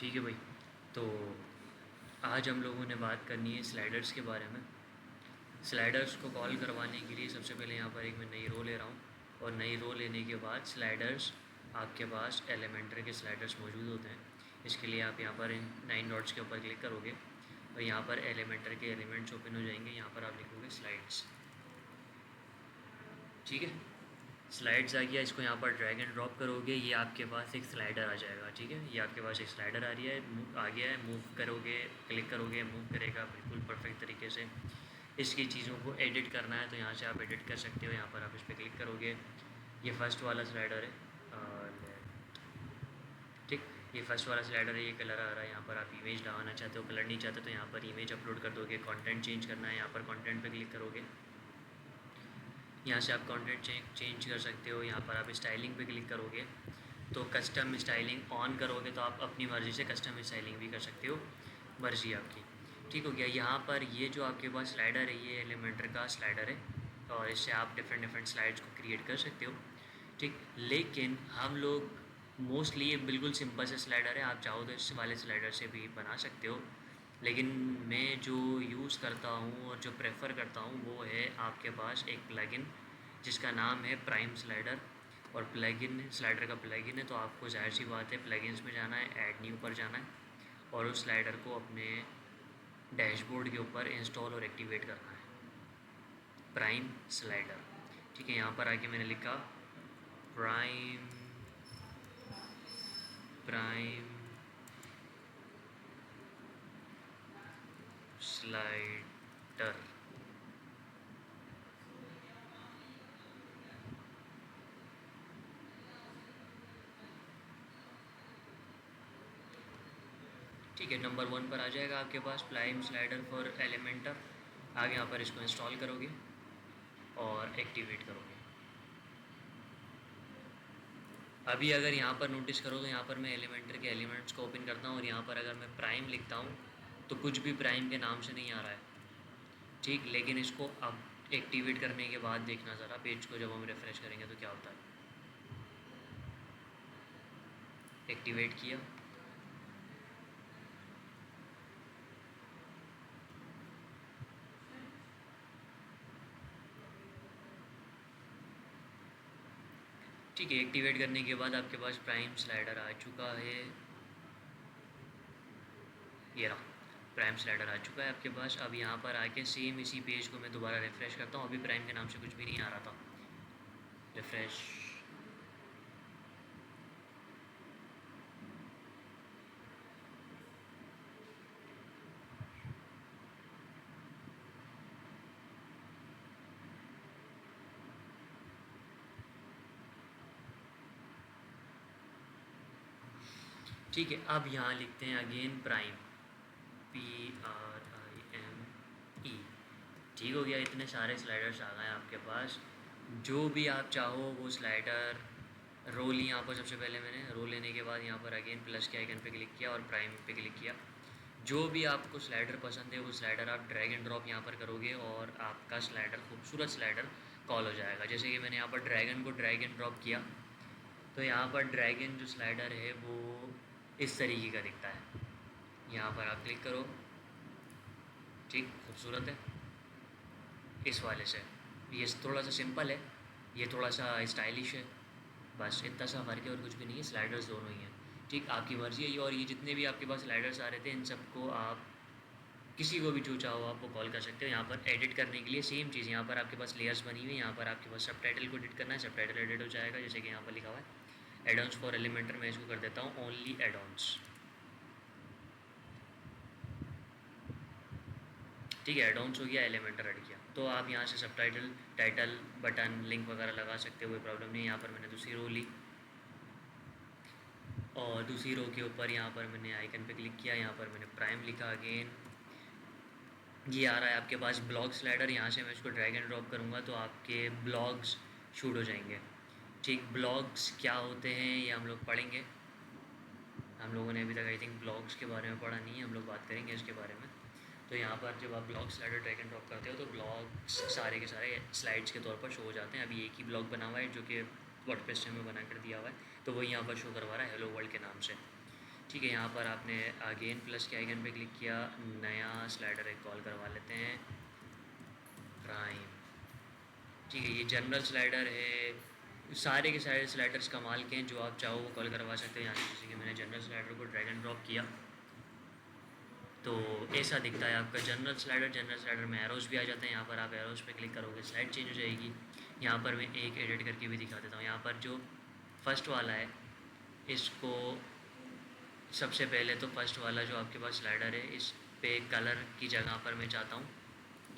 ठीक है भाई। तो आज हम लोगों ने बात करनी है स्लाइडर्स के बारे में। स्लाइडर्स को कॉल करवाने के लिए सबसे पहले यहाँ पर एक मैं नई रो ले रहा हूँ, और नई रो लेने के बाद स्लाइडर्स आपके पास एलिमेंटर के स्लाइडर्स मौजूद होते हैं। इसके लिए आप यहाँ पर इन 9 डॉट्स के ऊपर क्लिक करोगे और यहाँ पर एलिमेंटर के एलिमेंट्स ओपन हो जाएंगे। यहाँ पर आप लिखोगे स्लाइड्स। ठीक है, स्लाइड्स आ गया। इसको यहाँ पर ड्रैग एंड ड्रॉप करोगे, ये आपके पास एक स्लाइडर आ जाएगा। ठीक है, ये आपके पास एक स्लाइडर आ रही है, आ गया है। मूव करोगे, क्लिक करोगे, मूव करेगा बिल्कुल परफेक्ट तरीके से। इसकी चीज़ों को एडिट करना है तो यहाँ से आप एडिट कर सकते हो। यहाँ पर आप इस पर क्लिक करोगे, ये फर्स्ट वाला स्लाइडर है। ठीक, ये फर्स्ट वाला स्लाइडर है, ये कलर आ रहा है। यहाँ पर आप इमेज लगाना चाहते हो, कलर नहीं चाहते तो यहाँ पर इमेज अपलोड कर दोगे। कंटेंट चेंज करना है, यहाँ पर कंटेंट पे क्लिक करोगे। यहाँ से आप कंटेंट चेंज कर सकते हो। यहाँ पर आप स्टाइलिंग पे क्लिक करोगे तो कस्टम स्टाइलिंग ऑन करोगे तो आप अपनी मर्ज़ी से कस्टम स्टाइलिंग भी कर सकते हो, मर्ज़ी आपकी। ठीक हो गया। यहाँ पर ये जो आपके पास स्लाइडर है, ये एलिमेंटर का स्लाइडर है और इससे आप डिफरेंट स्लाइड्स को क्रिएट कर सकते हो। ठीक, लेकिन हम लोग मोस्टली ये बिल्कुल सिंपल से स्लाइडर है, आप चाहो तो इस वाले स्लाइडर से भी बना सकते हो। लेकिन मैं जो यूज़ करता हूँ और जो प्रेफर करता हूँ वो है आपके पास एक प्लगइन जिसका नाम है प्राइम स्लाइडर। और प्लगइन स्लाइडर का प्लगइन है तो आपको जाहिर सी बात है प्लगइन्स में जाना है, ऐड न्यू पर जाना है और उस स्लाइडर को अपने डैशबोर्ड के ऊपर इंस्टॉल और एक्टिवेट करना है, प्राइम स्लाइडर। ठीक है, यहाँ पर आके मैंने लिखा प्राइम स्लाइडर। ठीक है, नंबर 1 पर आ जाएगा आपके पास प्राइम स्लाइडर फॉर एलिमेंटर। आगे यहाँ पर इसको इंस्टॉल करोगे और एक्टिवेट करोगे। अभी अगर यहाँ पर नोटिस करो तो यहाँ पर मैं एलिमेंटर के एलिमेंट्स को ओपन करता हूँ और यहाँ पर अगर मैं प्राइम लिखता हूँ तो कुछ भी प्राइम के नाम से नहीं आ रहा है। ठीक, लेकिन इसको अब एक्टिवेट करने के बाद देखना ज़रा पेज को, जब हम रिफ़्रेश करेंगे तो क्या होता है। एक्टिवेट किया, ठीक है। एक्टिवेट करने के बाद आपके पास प्राइम स्लाइडर आ चुका है। ये रहा, प्राइम स्लाइडर आ चुका है आपके पास। अब यहाँ पर आके सेम इसी पेज को मैं दोबारा रिफ़्रेश करता हूँ। अभी प्राइम के नाम से कुछ भी नहीं आ रहा था। रिफ़्रेश, ठीक है। अब यहाँ लिखते हैं अगेन प्राइम, PRIME। ठीक हो गया, इतने सारे स्लाइडर्स आ गए आपके पास। जो भी आप चाहो वो स्लाइडर रो ली। यहाँ पर सबसे पहले मैंने रो लेने के बाद यहाँ पर अगेन प्लस के आइकन पे क्लिक किया और प्राइम पे क्लिक किया। जो भी आपको स्लाइडर पसंद है वो स्लाइडर आप ड्रैग एंड ड्रॉप यहाँ पर करोगे और आपका स्लाइडर, खूबसूरत स्लाइडर कॉल हो जाएगा। जैसे कि मैंने यहाँ पर ड्रैगन को ड्रैग एंड ड्रॉप किया तो यहाँ पर ड्रैगन जो स्लाइडर है वो इस तरीके का दिखता है। यहाँ पर आप क्लिक करो, ठीक, खूबसूरत है इस वाले से। ये थोड़ा सा सिंपल है, ये थोड़ा सा स्टाइलिश है, बस इतना सा फ़र्क है और कुछ भी नहीं है। स्लाइडर्स दोनों ही हैं। ठीक, आपकी मर्ज़ी है ये। और ये जितने भी आपके पास स्लाइडर्स आ रहे थे इन सबको आप किसी को भी जो चाहो आप वो कॉल कर सकते हो। यहाँ पर एडिट करने के लिए सेम चीज़, यहाँ पर आपके पास लेयर्स बनी हुई है। यहाँ पर आपके पास सब टाइटल को एडिट करना है, सब टाइटल एडिट हो जाएगा जैसे कि यहाँ पर लिखा हुआ है एडॉन्स फॉर एलिमेंटर। मैं इसको कर देता हूँ ओनली एडॉन्स। ठीक है, एडॉन्स हो गया, एलिमेंटर हट गया। तो आप यहाँ से सब टाइटल बटन लिंक वगैरह लगा सकते हो, कोई प्रॉब्लम नहीं। यहाँ पर मैंने दूसरी रो ली और दूसरी रो के ऊपर यहाँ पर मैंने आइकन पे क्लिक किया, यहाँ पर मैंने प्राइम लिखा। अगेन ये आ रहा है आपके पास ब्लॉग स्लाइडर। यहाँ से मैं इसको ड्रैग एंड ड्रॉप करूँगा तो आपके ब्लॉग्स शूट हो जाएंगे। ठीक, ब्लॉग्स क्या होते हैं ये हम लोग पढ़ेंगे। हम लोगों ने अभी तक आई थिंक ब्लॉग्स के बारे में पढ़ा नहीं है, हम लोग बात करेंगे इसके बारे में। तो यहाँ पर जब आप blog slider drag and drop करते हो तो ब्लॉग्स सारे के सारे स्लाइड्स के तौर पर शो हो जाते हैं। अभी एक ही ब्लॉग बना हुआ है जो कि वर्डप्रेस में बना कर दिया हुआ है, तो वही यहाँ पर शो करवा रहा है हेलो वर्ल्ड के नाम से। ठीक है, यहाँ पर आपने अगेन प्लस के आइकन पे क्लिक किया, नया स्लाइडर एक कॉल करवा लेते हैं, प्राइम। ठीक है, ये जनरल स्लाइडर है, सारे के सारे स्लाइडर्स कमाल के हैं, जो आप चाहो वो कॉल करवा सकते हो यहाँ से। जैसे कि मैंने जनरल स्लाइडर को ड्रैग एंड ड्रॉप किया तो ऐसा दिखता है आपका जनरल स्लाइडर। जनरल स्लाइडर में एरोस भी आ जाते हैं, यहाँ पर आप एरोस पे क्लिक करोगे स्लाइड चेंज हो जाएगी। यहाँ पर मैं एक एडिट करके भी दिखा देता हूँ। यहाँ पर जो फर्स्ट वाला है, इसको सबसे पहले तो फर्स्ट वाला जो आपके पास स्लाइडर है, इस पे कलर की जगह पर मैं चाहता हूँ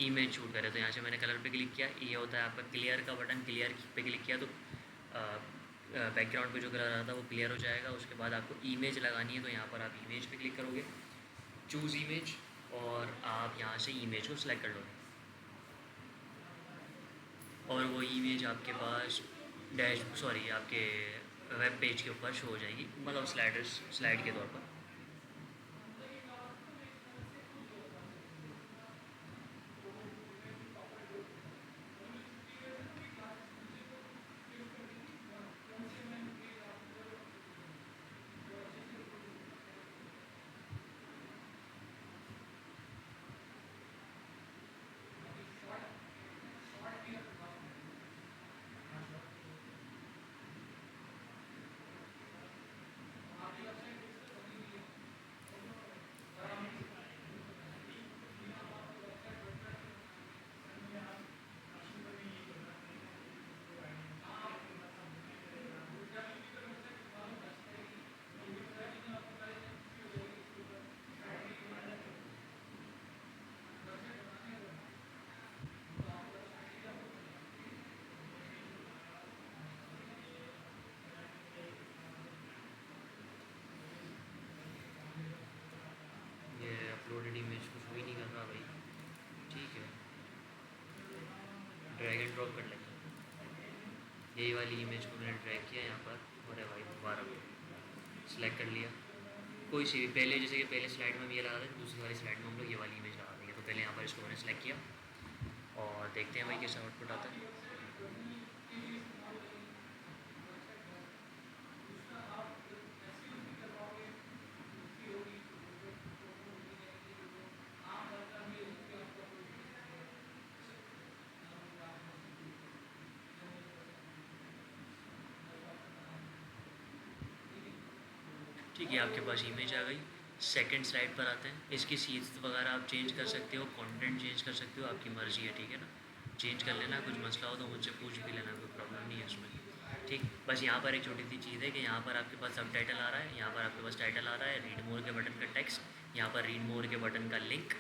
इमेज शूट करे, तो यहाँ से मैंने कलर पे क्लिक किया। ये होता है आपका क्लियर का बटन, क्लियर पे क्लिक किया तो बैकग्राउंड पे जो कलर आता है वो क्लियर हो जाएगा। उसके बाद आपको इमेज लगानी है, तो यहाँ पर आप इमेज पे क्लिक करोगे, चूज़ इमेज, और आप यहाँ से इमेज को सिलेक्ट कर लोगे और वो इमेज आपके पास आपके वेब पेज के ऊपर शो हो जाएगी, मतलब स्लाइड के तौर पर। ये अपलोडेड इमेज कुछ भी नहीं कर रहा भाई। ठीक है, ड्रैग एंड ड्रॉप कर लेंगे। यही वाली इमेज को मैंने ड्रैग किया यहाँ पर, अरे भाई दोबारा सेलेक्ट कर लिया। कोई सी भी, पहले जैसे कि पहले स्लाइड में भी ये लगा था, दूसरी वाली स्लाइड में हम लोग ये वाली इमेज लगा देंगे। तो पहले यहाँ पर इसको मैंने सेलेक्ट किया और देखते हैं भाई कैसा आउटपुट आता है। ठीक है, आपके पास इमेज आ गई। सेकंड स्लाइड पर आते हैं। इसकी सीट्स वगैरह आप चेंज कर सकते हो, कंटेंट चेंज कर सकते हो, आपकी मर्ज़ी है, ठीक है ना। चेंज कर लेना, कुछ मसला हो तो मुझसे पूछ भी लेना, कोई प्रॉब्लम नहीं है उसमें। ठीक, बस यहाँ पर एक छोटी सी चीज़ है कि यहाँ पर आपके पास सब टाइटल आ रहा है, यहाँ पर आपके पास टाइटल आ रहा है, रीड मोर के बटन का टेक्स्ट, यहाँ पर रीड मोर के बटन का लिंक,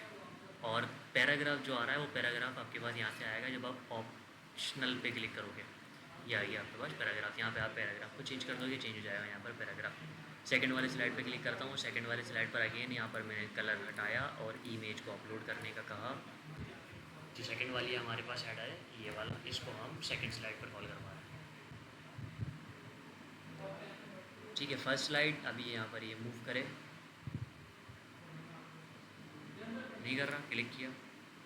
और पैराग्राफ जो आ रहा है वो पैराग्राफ आपके पास यहाँ से आएगा जब आप ऑप्शनल पे क्लिक करोगे। ये आएगी आपके पास पैराग्राफ, यहाँ पे आप पैराग्राफ को चेंज कर दोगे, चेंज हो जाएगा यहाँ पर पैराग्राफ। सेकंड वाले स्लाइड पे क्लिक करता हूँ। सेकंड वाले स्लाइड पर अगेन यहाँ पर मैंने कलर हटाया और इमेज को अपलोड करने का कहा। जो सेकंड वाली हमारे पास ऐड है ये वाला, इसको हम सेकंड स्लाइड पर कॉल करवा रहे हैं। ठीक है, फर्स्ट स्लाइड अभी यहाँ पर ये मूव करे, नहीं कर रहा, क्लिक किया,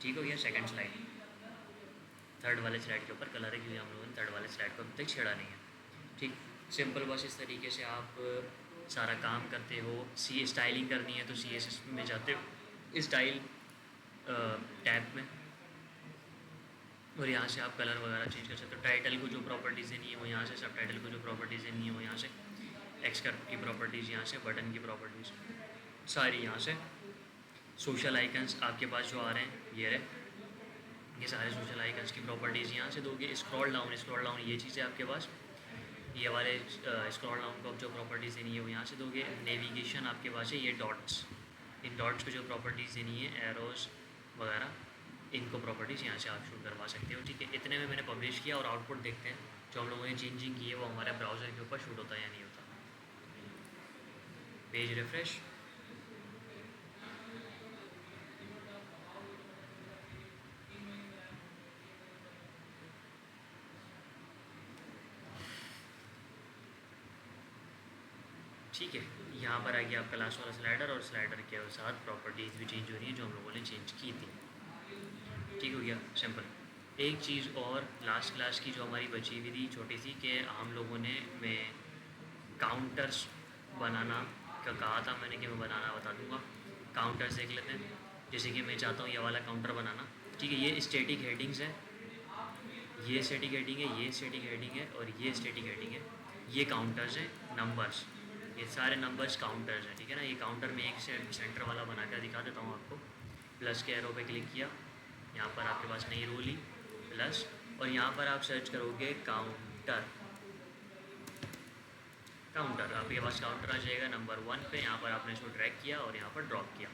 ठीक हो गया। सेकंड स्लाइड, थर्ड वाले स्लाइड के ऊपर कलर है क्योंकि हम लोगों ने थर्ड वाले स्लाइड को अभी तक छेड़ा नहीं है। ठीक, सिंपल, बस इस तरीके से आप सारा काम करते हो। सी स्टाइलिंग करनी है तो CSS में जाते हो, स्टाइल टैब में, और यहाँ से आप कलर वगैरह चेंज कर सकते हो। टाइटल को जो प्रॉपर्टीज़ देनी है वो यहाँ से, सब टाइटल को जो प्रॉपर्टीज़ देनी है वो यहाँ से, एक्सकर्व की प्रॉपर्टीज़ यहाँ से, बटन की प्रॉपर्टीज़ सारी यहाँ से। सोशल आइकन्स आपके पास जो आ रहे हैं ये रहे, ये सारे सोशल आइकन्स की प्रॉपर्टीज़ यहाँ से दोगे। स्क्रॉल डाउन ये चीज़ है आपके पास, ये वाले स्क्रॉल डाउन को जो प्रॉपर्टीज़ देनी है वो यहाँ से दोगे। नेविगेशन आपके पास है ये डॉट्स, इन डॉट्स को जो प्रॉपर्टीज़ देनी है, एरोस वगैरह, इनको प्रॉपर्टीज़ यहाँ से आप शूट करवा सकते हो। ठीक है, इतने में मैंने पब्लिश किया और आउटपुट देखते हैं जो हम लोगों ने चेंजिंग की है वो हमारे ब्राउज़र के ऊपर शूट होता है या नहीं होता। पेज रिफ्रेश, ठीक है, यहाँ पर आ गया आपका लास्ट वाला स्लाइडर, और स्लाइडर के साथ प्रॉपर्टीज़ भी चेंज हो रही है जो हम लोगों ने चेंज की थी। ठीक हो गया, सिंपल। एक चीज़ और लास्ट क्लास की जो हमारी बची हुई थी छोटी सी, कि हम लोगों ने में काउंटर्स बनाना आपका कहा था मैंने कि मैं बनाना बता दूंगा। काउंटर्स देख लेते हैं। जैसे कि मैं चाहता हूँ ये वाला काउंटर बनाना, ठीक है। ये स्टैटिक हेडिंग्स हैं, ये स्टैटिक हेडिंग है, ये स्टैटिक हेडिंग है और ये स्टैटिक हेडिंग है। ये काउंटर्स हैं, नंबर्स, ये सारे नंबर्स काउंटर्स हैं, ठीक है ना। ये काउंटर में एक सेंटर वाला बना कर दिखा देता हूँ आपको। प्लस के एरो पे क्लिक किया, यहाँ पर आपके पास नई रो ली प्लस, और यहाँ पर आप सर्च करोगे काउंटर, काउंटर आपके पास काउंटर आ जाएगा नंबर 1 पे। यहाँ पर आपने इसको ड्रैग किया और यहाँ पर ड्रॉप किया,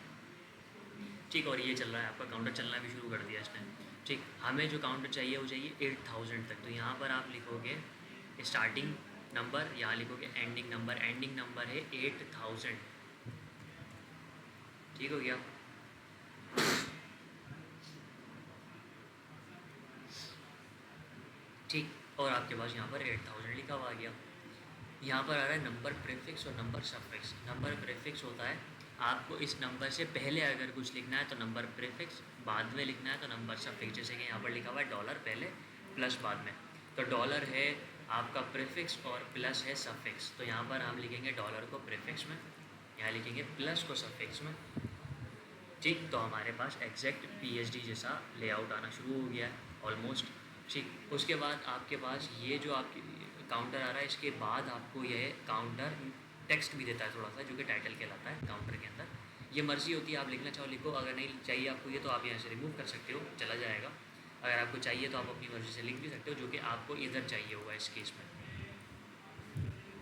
ठीक। और ये चल रहा है आपका काउंटर, चलना भी शुरू कर दिया इसने, ठीक। हमें जो काउंटर चाहिए वो चाहिए 8000 तक। तो यहाँ पर आप लिखोगे स्टार्टिंग नंबर, यहाँ लिखोगे एंडिंग नंबर, एंडिंग नंबर है 8000, ठीक हो गया। ठीक, और आपके पास यहाँ पर 8000 लिखा हुआ आ गया। यहाँ पर आ रहा है नंबर प्रीफिक्स और नंबर सफिक्स। नंबर प्रीफिक्स होता है आपको इस नंबर से पहले अगर कुछ लिखना है तो नंबर प्रीफिक्स, बाद में लिखना है तो नंबर सफिक्स। जैसे कि यहाँ पर लिखा हुआ है डॉलर पहले प्लस बाद में, तो डॉलर है आपका प्रीफिक्स और प्लस है सफिक्स। तो यहाँ पर हम लिखेंगे डॉलर को प्रीफिक्स में, यहाँ लिखेंगे प्लस को सफिक्स में, ठीक। तो हमारे पास एग्जैक्ट पीएचडी जैसा लेआउट आना शुरू हो गया है ऑलमोस्ट, ठीक। उसके बाद आपके पास ये जो आपकी काउंटर आ रहा है, इसके बाद आपको यह काउंटर टेक्स्ट भी देता है थोड़ा सा, जो कि टाइटल कहलाता है काउंटर के अंदर। ये मर्जी होती है, आप लिखना चाहो लिखो, अगर नहीं चाहिए आपको ये तो आप यहाँ से रिमूव कर सकते हो, चला जाएगा। अगर आपको चाहिए तो आप अपनी मर्ज़ी से लिख भी सकते हो, जो कि आपको इधर चाहिए होगा इस केस में,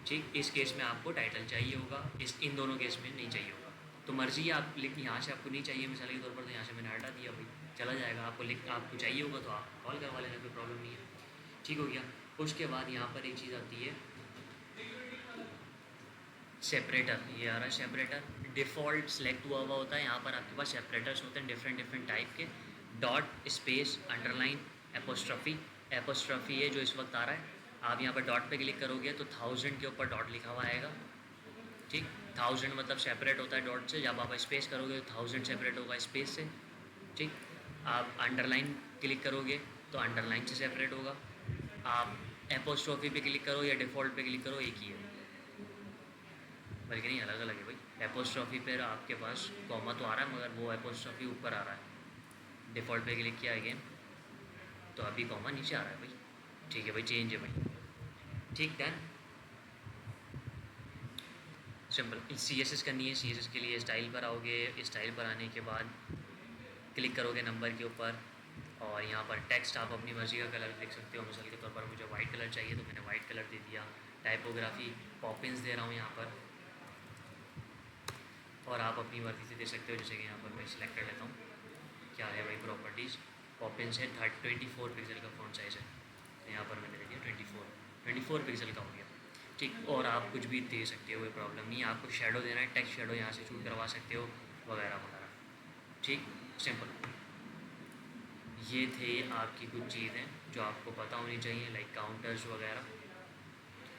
ठीक। इस केस में आपको टाइटल चाहिए होगा, इन दोनों केस में नहीं चाहिए होगा। तो मर्जी आप लिख, यहाँ से आपको नहीं चाहिए मिसाल के तौर पर, तो यहाँ से मैंने हटा दिया भाई, चला जाएगा। आपको चाहिए होगा तो आप कॉल करवा लेना, कोई प्रॉब्लम नहीं है, ठीक हो गया। उसके बाद यहाँ पर एक चीज़ आती है सेपरेटर, ये आ रहा है सेपरेटर, डिफ़ॉल्ट सेलेक्ट हुआ हुआ होता है। यहाँ पर आपके पास सेपरेटर्स होते हैं डिफरेंट टाइप के, dot space underline apostrophe, apostrophe है जो इस वक्त आ रहा है। आप यहाँ पर डॉट पे क्लिक करोगे तो 1000 के ऊपर डॉट लिखा हुआ आएगा, ठीक। 1000 मतलब सेपरेट होता है डॉट से, जब आप स्पेस करोगे तो 1000 सेपरेट होगा स्पेस से, ठीक। आप अंडरलाइन क्लिक करोगे तो अंडरलाइन से सेपरेट होगा। आप एपोस्ट्रॉफी पे क्लिक करो या डिफ़ॉल्ट पे क्लिक करो, एक ही है, बल्कि नहीं अलग अलग है भाई। एपोस्ट्रॉफी पर आपके पास कॉमा तो आ रहा है, मगर वो एपोस्ट्रॉफी ऊपर आ रहा है। डिफ़ॉल्ट पे क्लिक किया अगेन तो अभी कॉमा नीचे आ रहा है भाई, ठीक है भाई, चेंज है भाई, ठीक। Done, simple. CSS करनी है, CSS के लिए स्टाइल पर आओगे, स्टाइल पर आने के बाद क्लिक करोगे नंबर के ऊपर, और यहाँ पर टेक्स्ट आप अपनी मर्ज़ी का कलर देख सकते हो। मिसाल के तौर पर मुझे वाइट कलर चाहिए तो मैंने वाइट कलर दे दिया। टाइपोग्राफी पॉपिंस दे रहा हूँ यहाँ पर, और आप अपनी मर्ज़ी से दे सकते हो। जैसे कि यहाँ पर मैं सिलेक्ट कर लेता हूँ, क्या है भाई प्रॉपर्टीज़, पॉपिंस है 24 पिक्सल का फ़ॉन्ट साइज़ है, तो यहाँ पर मैंने दे दिया 24 पिक्सल का हो गया, ठीक। और आप कुछ भी दे सकते हो, कोई प्रॉब्लम नहीं है। आपको शेडो देना है, टेक्स्ट शेडो यहाँ से चूज करवा सकते हो, वगैरह वगैरह, ठीक, सिंपल। ये थे आपकी कुछ चीज़ें जो आपको पता होनी चाहिए, लाइक काउंटर्स वगैरह।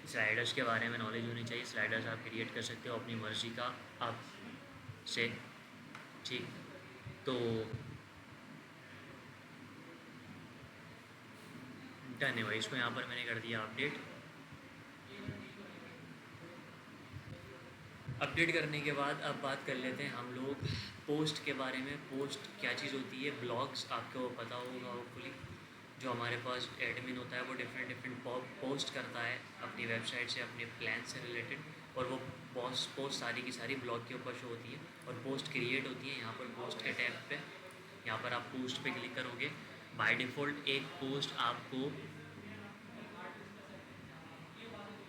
स्लाइडर्स के बारे में नॉलेज होनी चाहिए। स्लाइडर्स आप क्रिएट कर सकते हो अपनी मर्ज़ी का आप से, ठीक। तो डन है भाई, इसको यहाँ पर मैंने कर दिया अपडेट। अपडेट करने के बाद अब बात कर लेते हैं हम लोग पोस्ट के बारे में। पोस्ट क्या चीज़ होती है? ब्लॉग्स आपको पता होगा होपफुली। जो हमारे पास एडमिन होता है वो डिफरेंट पोस्ट करता है अपनी वेबसाइट से, अपने प्लान से रिलेटेड, और वो पोस्ट सारी की सारी ब्लॉग के ऊपर शो होती है और पोस्ट क्रिएट होती है। यहाँ पर पोस्ट के टैब पे, यहाँ पर आप पोस्ट पे क्लिक करोगे, बाय डिफ़ॉल्ट एक पोस्ट आपको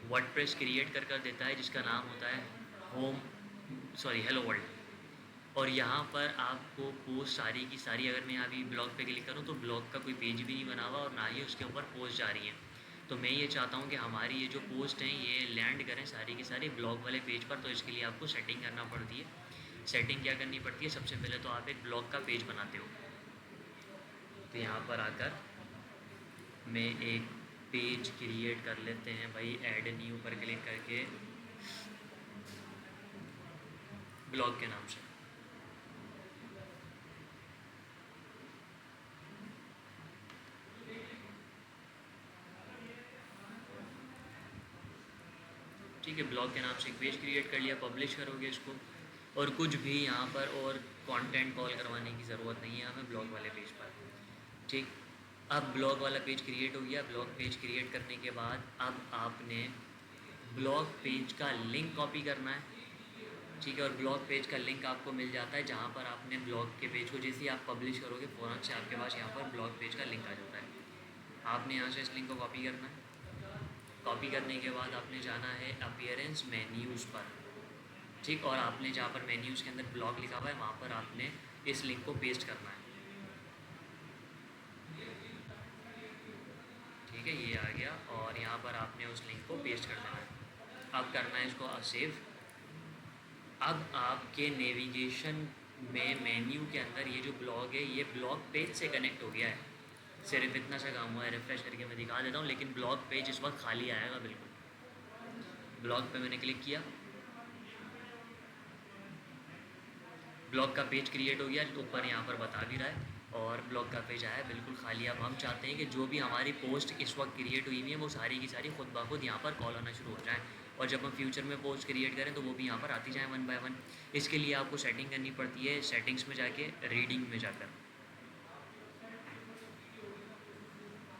वर्डप्रेस क्रिएट कर देता है जिसका नाम होता है हेलो वर्ल्ड। और यहाँ पर आपको पोस्ट सारी की सारी, अगर मैं अभी ब्लॉग पे क्लिक करूँ तो ब्लॉग का कोई पेज भी नहीं बना हुआ और ना ही उसके ऊपर पोस्ट जा रही है। तो मैं ये चाहता हूँ कि हमारी ये जो पोस्ट हैं ये लैंड करें सारी की सारी ब्लॉग वाले पेज पर। तो इसके लिए आपको सेटिंग करना पड़ती है। सेटिंग क्या करनी पड़ती है? सबसे पहले तो आप एक ब्लॉग का पेज बनाते हो, तो यहाँ पर आकर मैं एक पेज क्रिएट कर लेते हैं भाई, ऐड न्यू पर क्लिक करके ब्लॉग के नाम से। ठीक है, ब्लॉग के नाम से एक पेज क्रिएट कर लिया, पब्लिश करोगे इसको, और कुछ भी यहाँ पर और कंटेंट कॉल करवाने की ज़रूरत नहीं है हमें ब्लॉग वाले पेज पर। ठीक, अब ब्लॉग वाला पेज क्रिएट हो गया। ब्लॉग पेज क्रिएट करने के बाद अब आपने ब्लॉग पेज का लिंक कॉपी करना है। ठीक है, और ब्लॉग पेज का लिंक आपको मिल जाता है जहाँ पर आपने ब्लॉग के पेज को जैसे ही आप पब्लिश करोगे फ़ौरन से आपके पास यहाँ पर ब्लॉग पेज का लिंक आ जाता है। आपने यहाँ से इस लिंक को कॉपी करना है। कॉपी करने के बाद आपने जाना है अपीयरेंस मेन्यूज़ पर। ठीक, और आपने जहाँ पर मेन्यूज़ के अंदर ब्लॉग लिखा हुआ है वहाँ पर आपने इस लिंक को पेस्ट करना है। ठीक है, ये आ गया, और यहाँ पर आपने उस लिंक को पेस्ट कर देना है। अब करना है इसको सेव। अब आपके नेविगेशन में मेन्यू के अंदर ये जो ब्लॉग है ये ब्लॉग पेज से कनेक्ट हो गया है। सिर्फ इतना सा काम हुआ है, रिफ्रेश करके मैं दिखा देता हूँ, लेकिन ब्लॉग पेज इस वक्त खाली आएगा बिल्कुल। ब्लॉग पे मैंने क्लिक किया, ब्लॉग का पेज क्रिएट हो गया, ऊपर यहाँ पर बता भी रहा है, और ब्लॉग का पेज आया बिल्कुल खाली। अब हम चाहते हैं कि जो भी हमारी पोस्ट इस वक्त क्रिएट हुई हुई है वो सारी की सारी खुद ब खुद यहाँ पर कॉल होना शुरू हो जाए, और जब हम फ्यूचर में पोस्ट क्रिएट करें तो वो भी यहाँ पर आती जाए वन बाय वन। इसके लिए आपको सेटिंग करनी पड़ती है, सेटिंग्स में जाके रीडिंग में जाकर।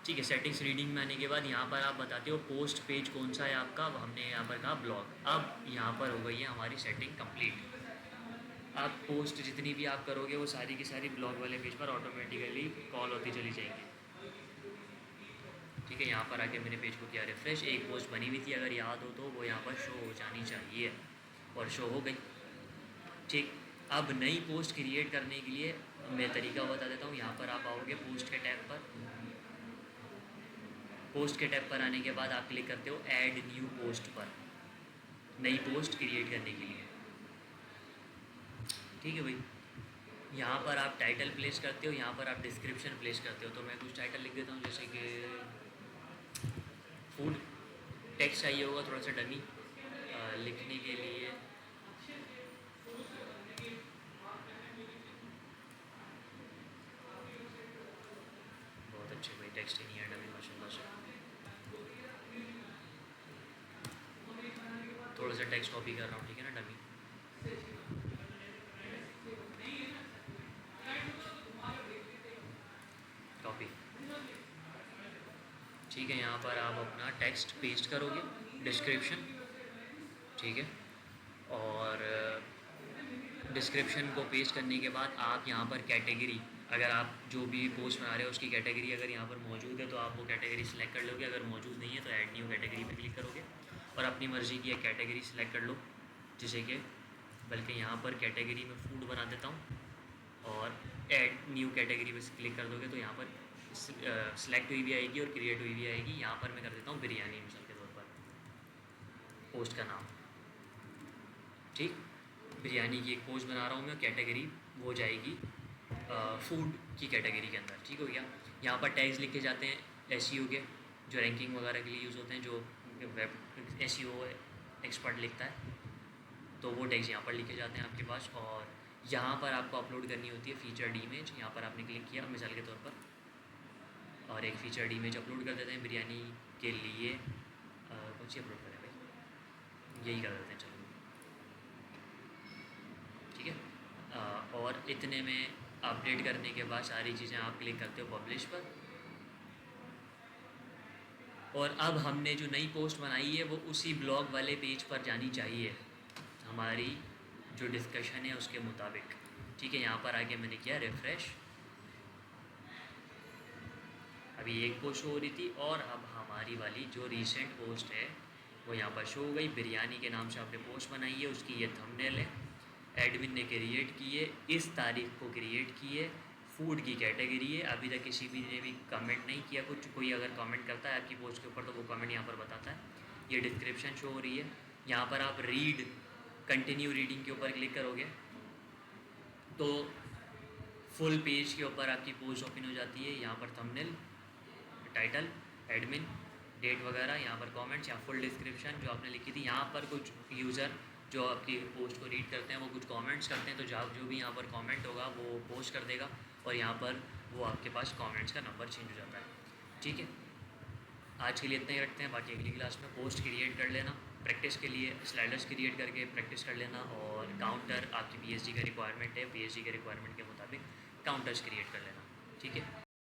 ठीक है, सेटिंग्स रीडिंग में आने के बाद यहाँ पर आप बताते हो पोस्ट पेज कौन सा है आपका, हमने यहाँ पर कहा ब्लॉग। अब यहाँ पर हो गई है हमारी सेटिंग कंप्लीट। अब पोस्ट जितनी भी आप करोगे वो सारी की सारी ब्लॉग वाले पेज पर ऑटोमेटिकली कॉल होती चली जाएंगी। ठीक है, यहाँ पर आके मेरे पेज को किया रिफ्रेश, एक पोस्ट बनी हुई थी अगर याद हो तो वो यहाँ पर शो हो जानी चाहिए, और शो हो गई। ठीक, अब नई पोस्ट क्रिएट करने के लिए मैं तरीका बता देता हूँ। यहाँ पर आप आओगे पोस्ट के टैब पर, पोस्ट के टैब पर आने के बाद आप क्लिक करते हो ऐड न्यू पोस्ट पर, नई पोस्ट क्रिएट करने के लिए। ठीक है भाई, यहाँ पर आप टाइटल प्लेस करते हो, यहाँ पर आप डिस्क्रिप्शन प्लेस करते हो। तो मैं कुछ टाइटल लिख देता हूँ, जैसे कि फूड। टेक्स्ट चाहिए होगा थोड़ा सा डमी लिखने के लिए। बहुत अच्छे भाई, टेक्स्ट ही नहीं है डमी माशाल्लाह से। थोड़ा सा टेक्स्ट कॉपी कर रहा हूँ, ठीक है ना, डमी। कॉपी। ठीक है, यहाँ पर आप अपना टेक्स्ट पेस्ट करोगे, डिस्क्रिप्शन। ठीक है, और डिस्क्रिप्शन को पेस्ट करने के बाद आप यहाँ पर कैटेगरी, अगर आप जो भी पोस्ट बना रहे हो उसकी कैटेगरी अगर यहाँ पर मौजूद है तो आप वो कैटेगरी सेलेक्ट कर लोगे। अगर मौजूद नहीं है तो ऐड न्यू कैटेगरी पे क्लिक करोगे और अपनी मर्ज़ी की एक कैटेगरी सेलेक्ट कर लो। जैसे कि बल्कि यहाँ पर कैटेगरी में फूड बना देता हूँ, और ऐड न्यू कैटेगरी पे क्लिक कर दोगे तो यहाँ पर सेलेक्ट हुई भी आएगी और क्रिएट हुई भी आएगी। यहाँ पर मैं कर देता हूँ बिरयानी मिसाल के तौर पर, पोस्ट का नाम। ठीक, बिरयानी की एक पोस्ट बना रहा हूँ मैं, कैटेगरी वो जाएगी फूड की कैटेगरी के अंदर। ठीक हो गया, यहाँ पर टैग्स लिखे जाते हैं SEO के, जो रैंकिंग वगैरह के लिए यूज़ होते हैं, जो वेब SEO एक्सपर्ट लिखता है, तो वो टैग्स यहाँ पर लिखे जाते हैं आपके पास। और यहाँ पर आपको अपलोड करनी होती है फीचर्ड इमेज। यहाँ पर आपने क्लिक किया मिसाल के तौर पर, और एक फीचर्ड इमेज अपलोड कर देते हैं बिरयानी के लिए। कौन सी अपलोड करें भाई, यही कर देते हैं, चलो ठीक है। और इतने में अपडेट करने के बाद सारी चीज़ें आप क्लिक करते हो पब्लिश पर, और अब हमने जो नई पोस्ट बनाई है वो उसी ब्लॉग वाले पेज पर जानी चाहिए हमारी जो डिस्कशन है उसके मुताबिक। ठीक है, यहाँ पर आके मैंने किया रिफ़्रेश, अभी एक पोस्ट हो रही थी, और अब हमारी वाली जो रीसेंट पोस्ट है वो यहाँ पर शो हो गई। बिरयानी के नाम से आपने पोस्ट बनाई है, उसकी ये थंबनेल है, एडमिन ने क्रिएट की है, इस तारीख को क्रिएट की है, फूड की कैटेगरी है। अभी तक किसी भी ने भी कमेंट नहीं किया कुछ। कोई अगर कमेंट करता है आपकी पोस्ट के ऊपर तो वो कमेंट यहाँ पर बताता है। ये डिस्क्रिप्शन शो हो रही है, यहाँ पर आप रीड कंटिन्यू रीडिंग के ऊपर क्लिक करोगे तो फुल पेज के ऊपर आपकी पोस्ट ओपन हो जाती है। यहाँ पर थंबनेल, टाइटल, एडमिन, डेट वगैरह, यहाँ पर कमेंट्स या फुल डिस्क्रिप्शन जो आपने लिखी थी। यहाँ पर कुछ यूज़र जो आपकी पोस्ट को रीड करते हैं वो कुछ कमेंट्स करते हैं, तो जो भी यहाँ पर कमेंट होगा वो पोस्ट कर देगा, और यहाँ पर वो आपके पास कमेंट्स का नंबर चेंज हो जाता है। ठीक है, आज के लिए इतना ही रखते हैं, बाकी अगली क्लास में पोस्ट क्रिएट कर लेना। प्रैक्टिस के लिए स्लाइडर्स क्रिएट करके प्रैक्टिस कर लेना, और काउंटर आपकी पीएचडी का रिक्वायरमेंट है, पीएचडी के रिक्वायरमेंट के मुताबिक काउंटर्स क्रिएट कर लेना, ठीक है।